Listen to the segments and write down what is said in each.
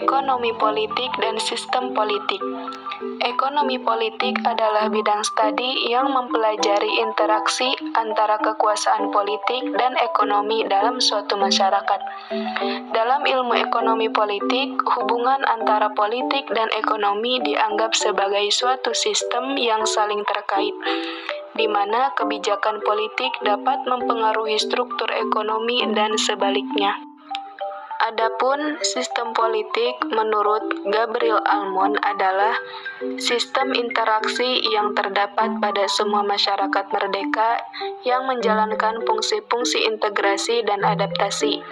Ekonomi politik dan sistem politik. Ekonomi politik adalah bidang studi yang mempelajari interaksi antara kekuasaan politik dan ekonomi dalam suatu masyarakat. Dalam ilmu ekonomi politik, hubungan antara politik dan ekonomi dianggap sebagai suatu sistem yang saling terkait, di mana kebijakan politik dapat mempengaruhi struktur ekonomi dan sebaliknya. Adapun sistem politik menurut Gabriel Almond adalah sistem interaksi yang terdapat pada semua masyarakat merdeka yang menjalankan fungsi-fungsi integrasi dan adaptasi,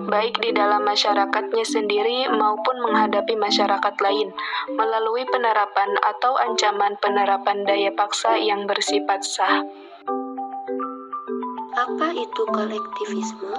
baik di dalam masyarakatnya sendiri maupun menghadapi masyarakat lain, melalui penerapan atau ancaman penerapan daya paksa yang bersifat sah. Apa itu kolektivisme?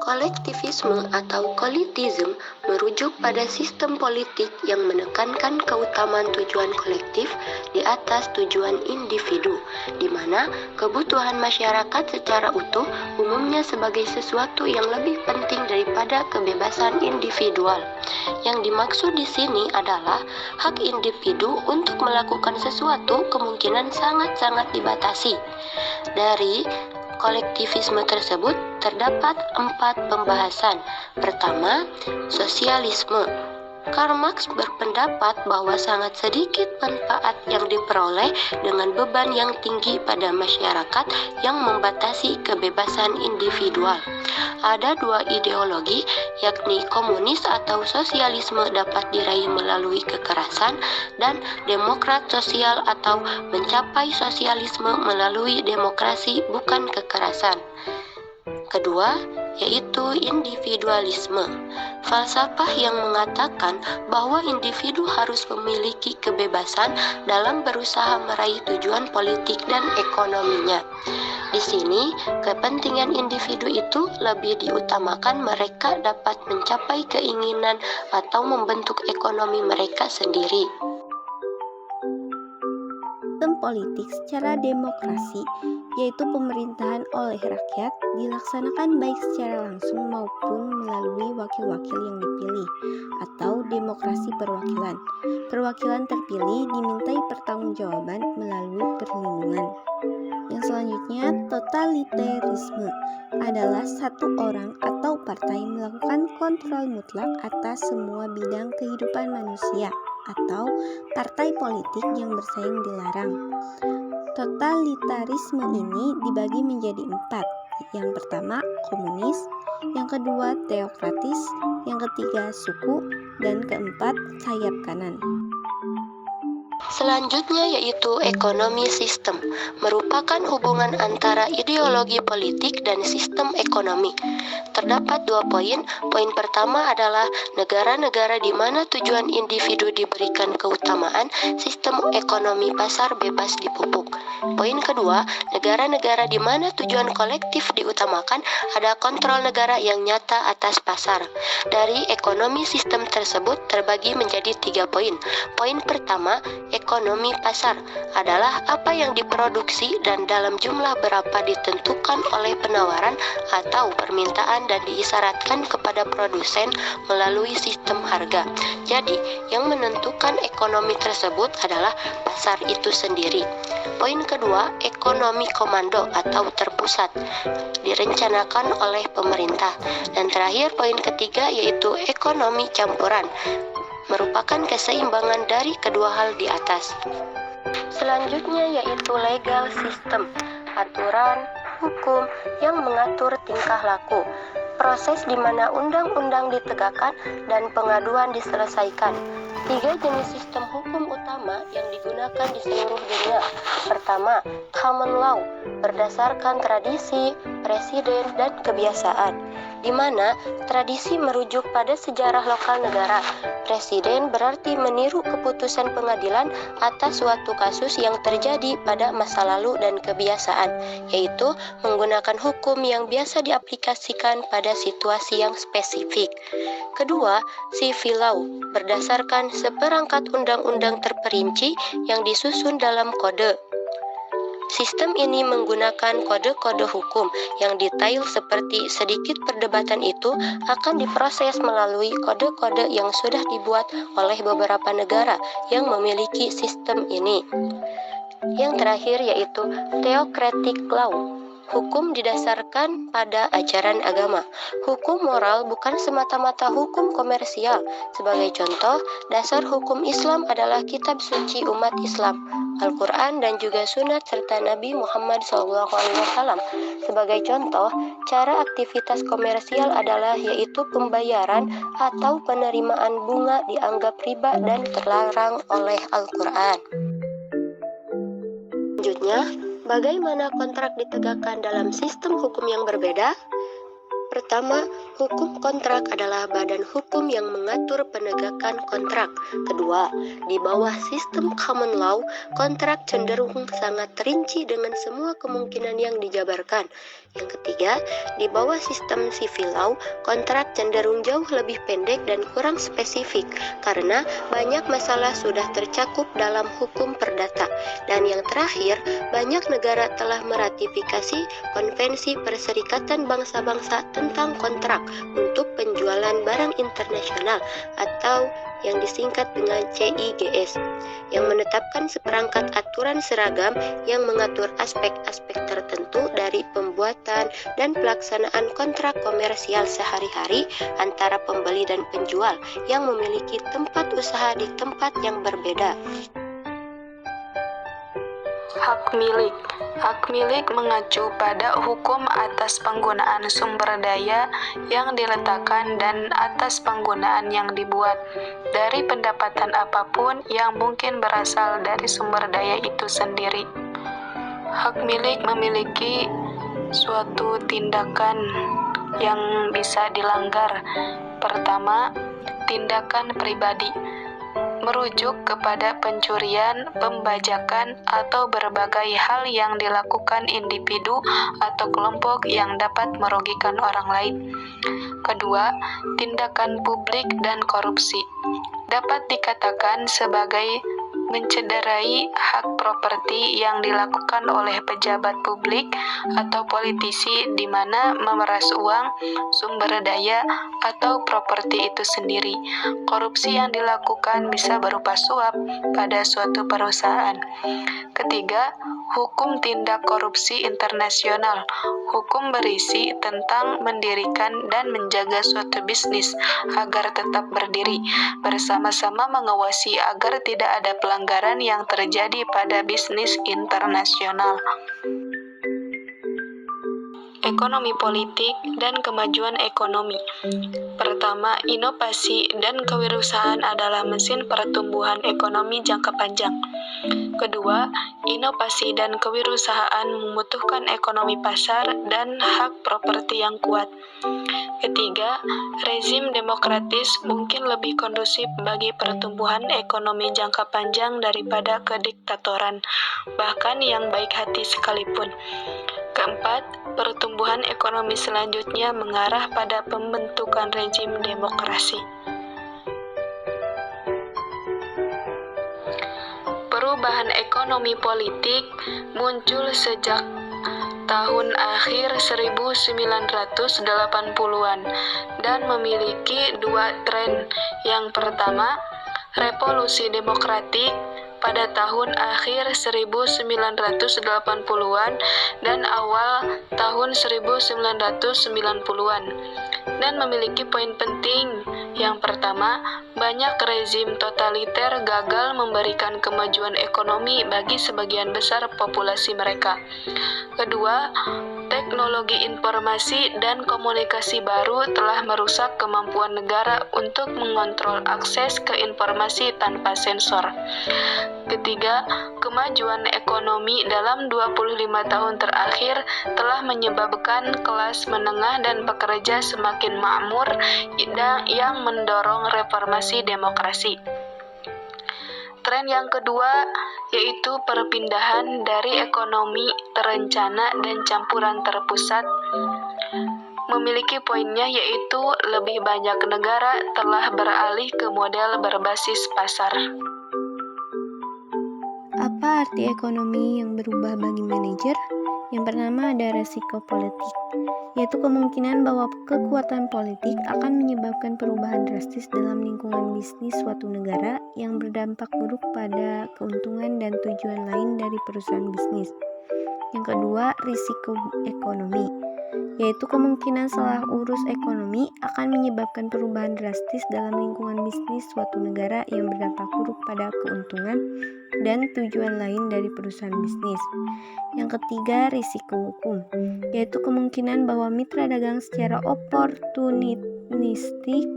Kolektivisme atau politisme merujuk pada sistem politik yang menekankan keutamaan tujuan kolektif di atas tujuan individu, di mana kebutuhan masyarakat secara utuh umumnya sebagai sesuatu yang lebih penting daripada kebebasan individual. Yang dimaksud di sini adalah hak individu untuk melakukan sesuatu kemungkinan sangat-sangat dibatasi. Dari kolektivisme tersebut terdapat 4 pembahasan. Pertama, sosialisme. Karl Marx berpendapat bahwa sangat sedikit manfaat yang diperoleh dengan beban yang tinggi pada masyarakat yang membatasi kebebasan individual. Ada 2 ideologi, yakni komunis atau sosialisme dapat diraih melalui kekerasan, dan demokrat sosial atau mencapai sosialisme melalui demokrasi bukan kekerasan. Kedua, yaitu individualisme. Falsafah yang mengatakan bahwa individu harus memiliki kebebasan dalam berusaha meraih tujuan politik dan ekonominya. Di sini, kepentingan individu itu lebih diutamakan mereka dapat mencapai keinginan atau membentuk ekonomi mereka sendiri. Sistem politik secara demokrasi, yaitu pemerintahan oleh rakyat, dilaksanakan baik secara langsung maupun melalui wakil-wakil yang dipilih, atau demokrasi perwakilan. Perwakilan terpilih dimintai pertanggungjawaban melalui perlindungan. Yang selanjutnya, totalitarisme adalah satu orang atau partai melakukan kontrol mutlak atas semua bidang kehidupan manusia, atau partai politik yang bersaing dilarang. Totalitarisme ini dibagi menjadi 4. Yang pertama, komunis. Yang kedua, teokratis. Yang ketiga, suku. Dan keempat, sayap kanan. Selanjutnya yaitu ekonomi sistem, merupakan hubungan antara ideologi politik dan sistem ekonomi. Terdapat 2 poin. Poin pertama adalah negara-negara di mana tujuan individu diberikan keutamaan, sistem ekonomi pasar bebas dipupuk. Poin kedua, negara-negara di mana tujuan kolektif diutamakan, ada kontrol negara yang nyata atas pasar. Dari ekonomi sistem tersebut terbagi menjadi 3 poin. Poin pertama, ekonomi pasar adalah apa yang diproduksi dan dalam jumlah berapa ditentukan oleh penawaran atau permintaan dan diisyaratkan kepada produsen melalui sistem harga. Jadi, yang menentukan ekonomi tersebut adalah pasar itu sendiri. Poin kedua, ekonomi komando atau terpusat, direncanakan oleh pemerintah. Dan terakhir, poin ketiga yaitu ekonomi campuran, merupakan keseimbangan dari kedua hal di atas. Selanjutnya yaitu legal system, aturan, hukum yang mengatur tingkah laku, proses di mana undang-undang ditegakkan dan pengaduan diselesaikan. 3 jenis sistem hukum utama yang digunakan di seluruh dunia. Pertama, common law, berdasarkan tradisi, presiden, dan kebiasaan, di mana tradisi merujuk pada sejarah lokal negara. Presiden berarti meniru keputusan pengadilan atas suatu kasus yang terjadi pada masa lalu dan kebiasaan, yaitu menggunakan hukum yang biasa diaplikasikan pada situasi yang spesifik. Kedua, civil law, berdasarkan seperangkat undang-undang terperinci yang disusun dalam kode. Sistem ini menggunakan kode-kode hukum yang detail seperti sedikit perdebatan itu akan diproses melalui kode-kode yang sudah dibuat oleh beberapa negara yang memiliki sistem ini. Yang terakhir yaitu theocratic law. Hukum didasarkan pada ajaran agama. Hukum moral bukan semata-mata hukum komersial. Sebagai contoh, dasar hukum Islam adalah kitab suci umat Islam, Al-Quran dan juga sunat serta Nabi Muhammad SAW. Sebagai contoh, cara aktivitas komersial adalah yaitu pembayaran atau penerimaan bunga dianggap riba dan terlarang oleh Al-Quran. Selanjutnya, bagaimana kontrak ditegakkan dalam sistem hukum yang berbeda? Pertama, hukum kontrak adalah badan hukum yang mengatur penegakan kontrak. Kedua, di bawah sistem common law, kontrak cenderung sangat rinci dengan semua kemungkinan yang dijabarkan. Yang ketiga, di bawah sistem civil law, kontrak cenderung jauh lebih pendek dan kurang spesifik karena banyak masalah sudah tercakup dalam hukum perdata. Dan yang terakhir, banyak negara telah meratifikasi Konvensi Perserikatan Bangsa-Bangsa tentang kontrak untuk penjualan barang internasional atau yang disingkat dengan CIGS, yang menetapkan seperangkat aturan seragam yang mengatur aspek-aspek tertentu dari pembuatan dan pelaksanaan kontrak komersial sehari-hari antara pembeli dan penjual yang memiliki tempat usaha di tempat yang berbeda. Hak milik. Hak milik mengacu pada hukum atas penggunaan sumber daya yang diletakkan dan atas penggunaan yang dibuat dari pendapatan apapun yang mungkin berasal dari sumber daya itu sendiri. Hak milik memiliki suatu tindakan yang bisa dilanggar. Pertama, tindakan pribadi. Merujuk kepada pencurian, pembajakan, atau berbagai hal yang dilakukan individu atau kelompok yang dapat merugikan orang lain. Kedua, tindakan publik dan korupsi. Dapat dikatakan sebagai mencederai hak properti yang dilakukan oleh pejabat publik atau politisi di mana memeras uang, sumber daya, atau properti itu sendiri. Korupsi yang dilakukan bisa berupa suap pada suatu perusahaan. Ketiga, hukum tindak korupsi internasional. Hukum berisi tentang mendirikan dan menjaga suatu bisnis agar tetap berdiri, bersama-sama mengawasi agar tidak ada pelanggaran yang terjadi pada bisnis internasional. Ekonomi politik dan kemajuan ekonomi. Pertama, inovasi dan kewirausahaan adalah mesin pertumbuhan ekonomi jangka panjang. Kedua, inovasi dan kewirausahaan membutuhkan ekonomi pasar dan hak properti yang kuat. Ketiga, rezim demokratis mungkin lebih kondusif bagi pertumbuhan ekonomi jangka panjang daripada kediktatoran, bahkan yang baik hati sekalipun. Keempat, pertumbuhan ekonomi selanjutnya mengarah pada pembentukan rezim demokrasi. Perubahan ekonomi politik muncul sejak tahun akhir 1980-an dan memiliki dua tren. Yang pertama, revolusi demokratik pada tahun akhir 1980-an dan awal tahun 1990-an, dan memiliki poin penting. Yang pertama, banyak rezim totaliter gagal memberikan kemajuan ekonomi bagi sebagian besar populasi mereka. Kedua, teknologi informasi dan komunikasi baru telah merusak kemampuan negara untuk mengontrol akses ke informasi tanpa sensor. Ketiga, kemajuan ekonomi dalam 25 tahun terakhir telah menyebabkan kelas menengah dan pekerja semakin makmur yang mendorong reformasi demokrasi. Tren yang kedua yaitu perpindahan dari ekonomi terencana dan campuran terpusat. Memiliki poinnya yaitu lebih banyak negara telah beralih ke model berbasis pasar. Apa arti ekonomi yang berubah bagi manajer? Yang pertama ada resiko politik, yaitu kemungkinan bahwa kekuatan politik akan menyebabkan perubahan drastis dalam lingkungan bisnis suatu negara yang berdampak buruk pada keuntungan dan tujuan lain dari perusahaan bisnis. Yang kedua, risiko ekonomi, yaitu kemungkinan salah urus ekonomi akan menyebabkan perubahan drastis dalam lingkungan bisnis suatu negara yang berdampak buruk pada keuntungan dan tujuan lain dari perusahaan bisnis. Yang ketiga, risiko hukum, yaitu kemungkinan bahwa mitra dagang secara oportunistik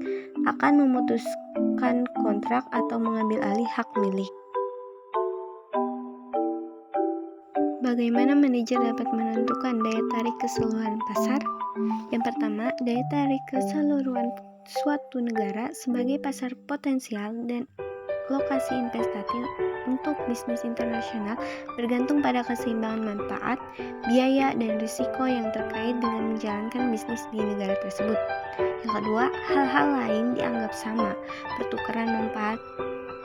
akan memutuskan kontrak atau mengambil alih hak milik. Bagaimana manajer dapat menentukan daya tarik keseluruhan pasar? Yang pertama, daya tarik keseluruhan suatu negara sebagai pasar potensial dan lokasi investasi untuk bisnis internasional bergantung pada keseimbangan manfaat, biaya, dan risiko yang terkait dengan menjalankan bisnis di negara tersebut. Yang kedua, hal-hal lain dianggap sama, pertukaran manfaat,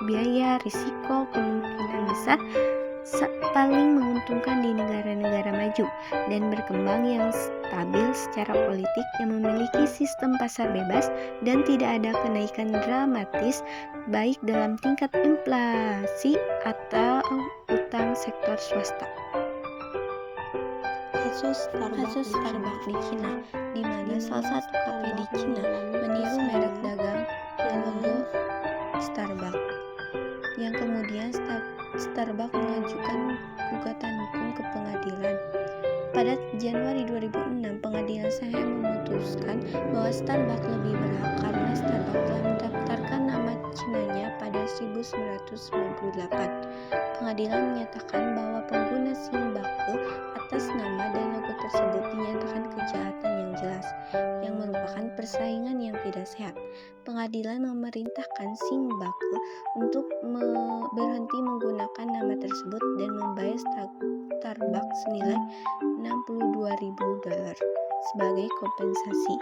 biaya, risiko, kemungkinan besar paling menguntungkan di negara-negara maju dan berkembang yang stabil secara politik yang memiliki sistem pasar bebas dan tidak ada kenaikan dramatis baik dalam tingkat inflasi atau utang sektor swasta. Kasus Starbucks di Cina, di mana salah satu kafe di Cina meniru merek dagang berlogo Starbucks, yang kemudian Starbucks mengajukan gugatan hukum ke pengadilan. Pada Januari 2006, pengadilan Shanghai memutuskan bahwa Starbucks lebih berhak karena Starbucks telah mendaftarkan nama Cinanya pada 1998. Pengadilan menyatakan bahwa pengguna Singbaku atas nama dan logo tersebut dinyatakan kejahatan yang jelas, yang merupakan persaingan yang tidak sehat. Pengadilan memerintahkan Singbaku untuk berhenti menggunakan nama tersebut dan membayar Starbucks senilai $62.000 sebagai kompensasi.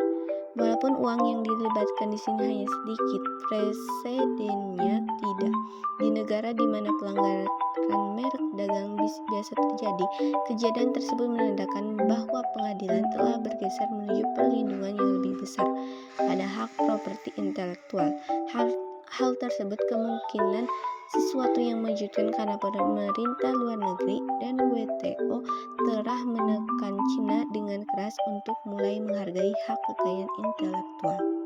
Walaupun uang yang dilibatkan di sini hanya sedikit, presidennya tidak. Di negara di mana pelanggaran merek dagang biasa terjadi, kejadian tersebut menandakan bahwa pengadilan telah bergeser menuju perlindungan yang lebih besar pada hak properti intelektual. Hal tersebut kemungkinan sesuatu yang mengejutkan karena pemerintah luar negeri dan WTO telah menekan Cina dengan keras untuk mulai menghargai hak kekayaan intelektual.